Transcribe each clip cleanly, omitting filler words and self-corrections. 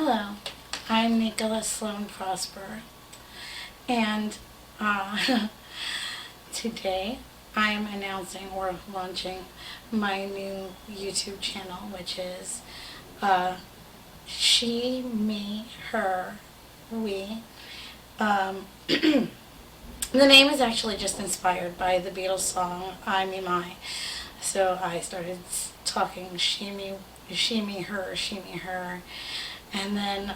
Hello, I'm Nicholas Sloan Prosper, and today I am announcing or launching my new YouTube channel, which is She, Me, Her, We. The name is actually just inspired by the Beatles song I, Me, My. So I started talking she, me, her, she, me, her. And then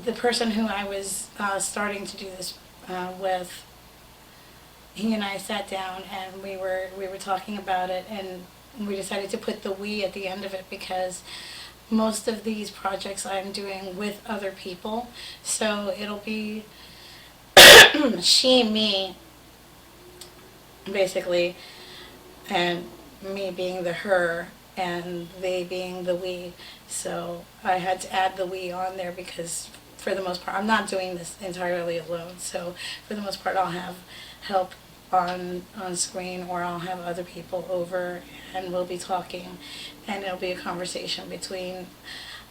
the person who I was starting to do this with, he and I sat down and we were talking about it, and we decided to put the we at the end of it because most of these projects I'm doing with other people, so it'll be she, me, basically, and me being the her and they being the we. So I had to add the we on there because for the most part I'm not doing this entirely alone. So for the most part I'll have help on screen, or I'll have other people over and we'll be talking, and it'll be a conversation between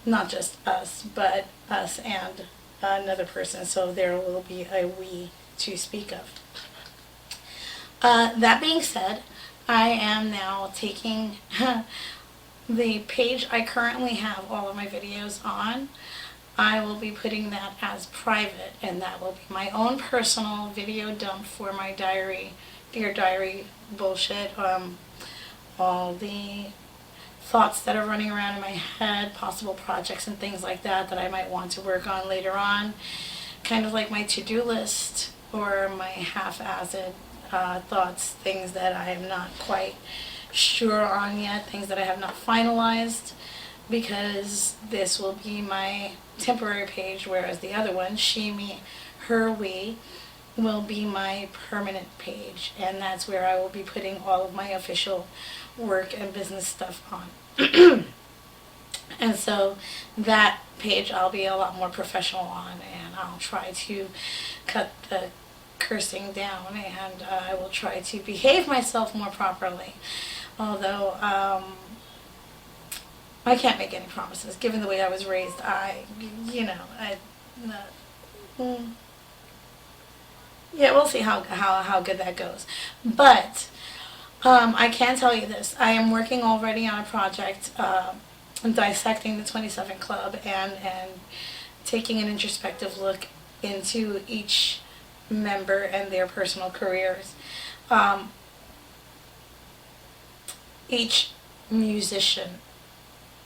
not just us but us and another person, so there will be a we to speak of. That being said, I am now taking the page I currently have all of my videos on. I will be putting that as private, and that will be my own personal video dump for my diary, Dear Diary bullshit, all the thoughts that are running around in my head, possible projects and things like that that I might want to work on later on, kind of like my to-do list or my half-assed thoughts, things that I am not quite sure on yet, things that I have not finalized, because this will be my temporary page, whereas the other one, She, Me, Her, We, will be my permanent page, and that's where I will be putting all of my official work and business stuff on. And so that page I'll be a lot more professional on, and I'll try to cut the cursing down, and I will try to behave myself more properly. Although I can't make any promises, given the way I was raised. Yeah, we'll see how good that goes. But I can tell you this: I am working already on a project dissecting the 27 Club and taking an introspective look into each member and their personal careers. Each musician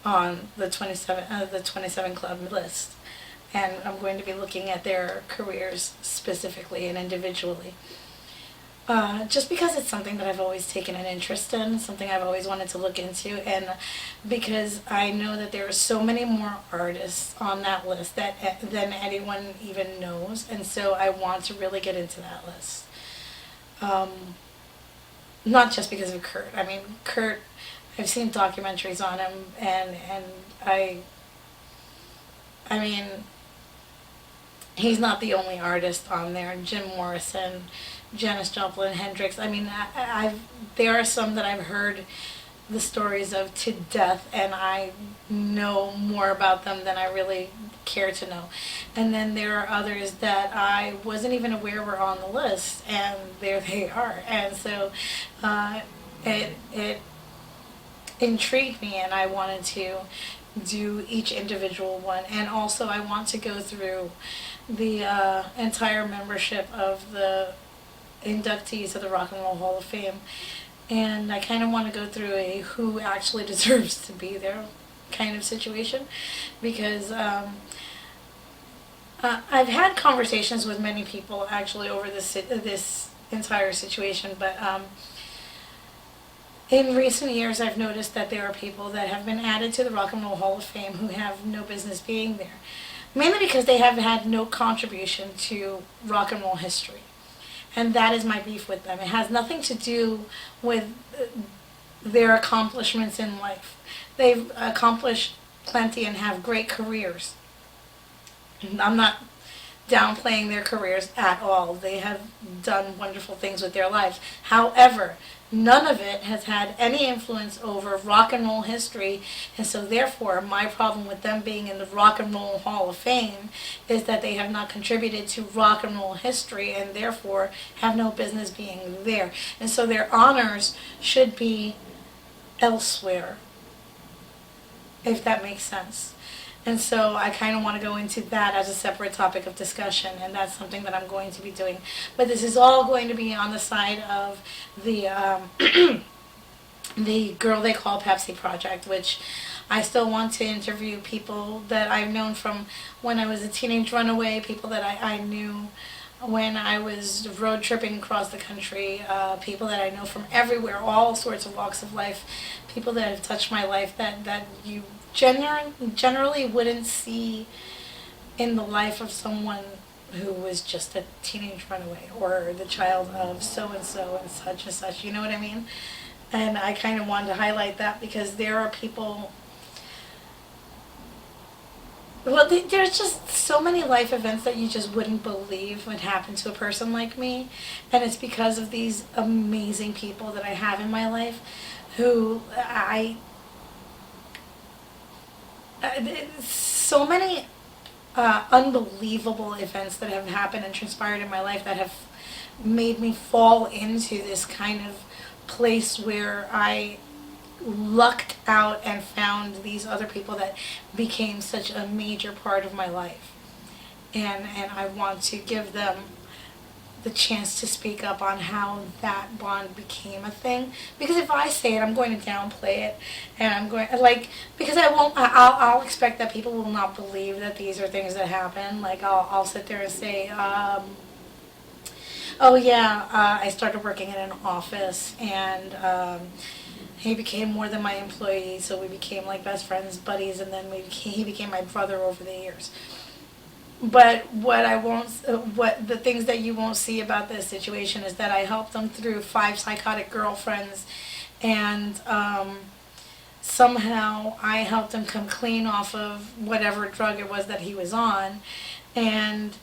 on the 27 Club list, and I'm going to be looking at their careers specifically and individually. Just because it's something that I've always taken an interest in, something I've always wanted to look into, and because I know that there are so many more artists on that list than anyone even knows, and so I want to really get into that list. Not just because of Kurt. I mean, Kurt, I've seen documentaries on him, and I mean, he's not the only artist on there. Jim Morrison, Janis Joplin, Hendrix. I mean, there are some that I've heard the stories of to death, and I know more about them than I really care to know. And then there are others that I wasn't even aware were on the list, and there they are. And so it intrigued me, and I wanted to do each individual one. And also I want to go through the entire membership of the inductees of the Rock and Roll Hall of Fame, and I kind of want to go through a who actually deserves to be there kind of situation, because I've had conversations with many people actually over this entire situation, but in recent years I've noticed that there are people that have been added to the Rock and Roll Hall of Fame who have no business being there, mainly because they have had no contribution to rock and roll history. And that is my beef with them. It has nothing to do with their accomplishments in life. They've accomplished plenty and have great careers. I'm not downplaying their careers at all. They have done wonderful things with their lives. However, None of it has had any influence over rock and roll history, and so therefore my problem with them being in the Rock and Roll Hall of Fame is that they have not contributed to rock and roll history and therefore have no business being there. And so their honors should be elsewhere, if that makes sense. And so I kind of want to go into that as a separate topic of discussion, and that's something that I'm going to be doing. But this is all going to be on the side of the the Girl They Call Pepsi project, which I still want to interview people that I've known from when I was a teenage runaway, people that I knew when I was road tripping across the country, people that I know from everywhere, all sorts of walks of life, people that have touched my life that you generally wouldn't see in the life of someone who was just a teenage runaway or the child of so and so and such, you know what I mean? And I kind of wanted to highlight that because there are people, well, there's just so many life events that you just wouldn't believe would happen to a person like me. And it's because of these amazing people that I have in my life who so many unbelievable events that have happened and transpired in my life that have made me fall into this kind of place where I lucked out and found these other people that became such a major part of my life. And I want to give them the chance to speak up on how that bond became a thing. Because if I say it, I'm going to downplay it, and I'm going because I'll expect that people will not believe that these are things that happen. Like I'll sit there and say, oh yeah, I started working in an office, and he became more than my employee, so we became like best friends, buddies, and then he became my brother over the years. But what the things that you won't see about this situation is that I helped him through 5 psychotic girlfriends, and somehow I helped him come clean off of whatever drug it was that he was on, and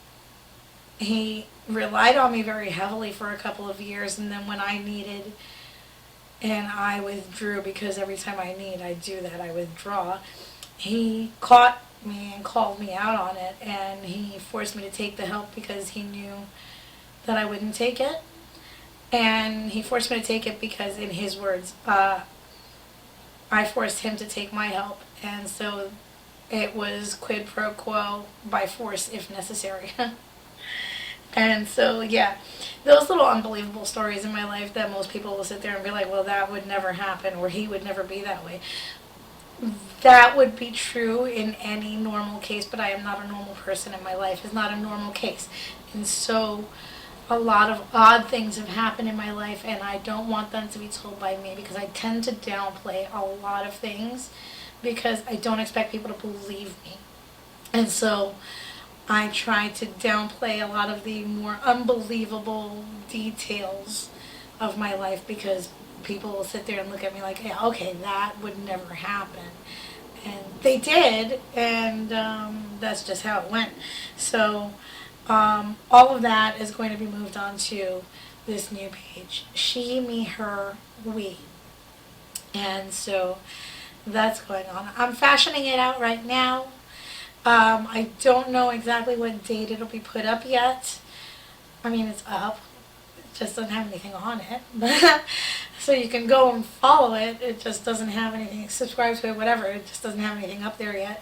he relied on me very heavily for a couple of years, and then when I needed, and I withdrew, because every time I do that, I withdraw, he caught me and called me out on it, and he forced me to take the help because he knew that I wouldn't take it. And he forced me to take it because, in his words, I forced him to take my help, and so it was quid pro quo, by force if necessary. And so, yeah, those little unbelievable stories in my life that most people will sit there and be like, well, that would never happen, or he would never be that way. That would be true in any normal case, but I am not a normal person, and my life is not a normal case. And so a lot of odd things have happened in my life, and I don't want them to be told by me, because I tend to downplay a lot of things because I don't expect people to believe me. And so I try to downplay a lot of the more unbelievable details of my life, because people will sit there and look at me like, yeah, okay, that would never happen. And they did, and that's just how it went. So all of that is going to be moved on to this new page, SheMeHerWe. And so that's going on. I'm fashioning it out right now. I don't know exactly what date it'll be put up yet. I mean, it's up. It just doesn't have anything on it. So you can go and follow it. It just doesn't have anything. Subscribe to it, whatever. It just doesn't have anything up there yet.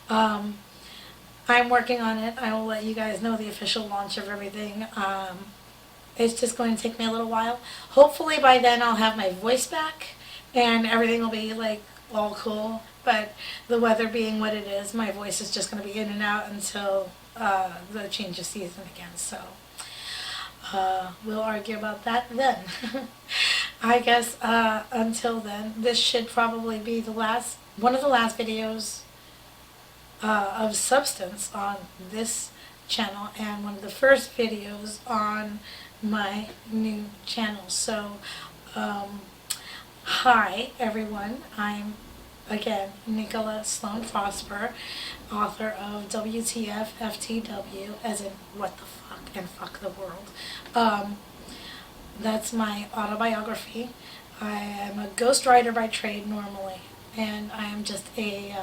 I'm working on it. I will let you guys know the official launch of everything. It's just going to take me a little while. Hopefully by then I'll have my voice back and everything will be like all cool. But the weather being what it is, my voice is just going to be in and out until the change of season again. So we'll argue about that then. I guess until then, this should probably be one of the last videos of substance on this channel, and one of the first videos on my new channel. So hi everyone, I'm again Nicola Sloan Prosper, author of WTF FTW, as in what the fuck and fuck the world. That's my autobiography. I am a ghostwriter by trade normally, and I am just a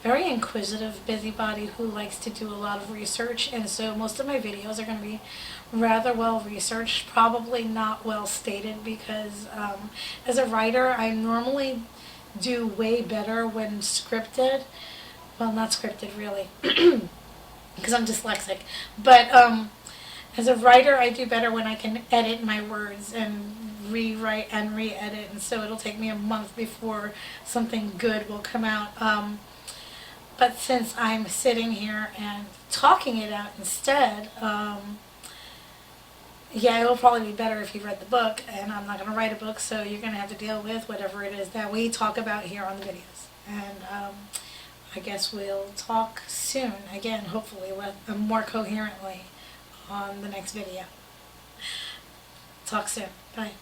very inquisitive busybody who likes to do a lot of research, and so most of my videos are going to be rather well researched, probably not well stated, because as a writer I normally do way better when scripted. Well, not scripted really, because I'm dyslexic, but as a writer I do better when I can edit my words and rewrite and re-edit, and so it'll take me a month before something good will come out. But since I'm sitting here and talking it out instead, yeah, it will probably be better if you read the book, and I'm not going to write a book, so you're going to have to deal with whatever it is that we talk about here on the videos. And I guess we'll talk soon, again, hopefully more coherently on the next video. Talk soon. Bye.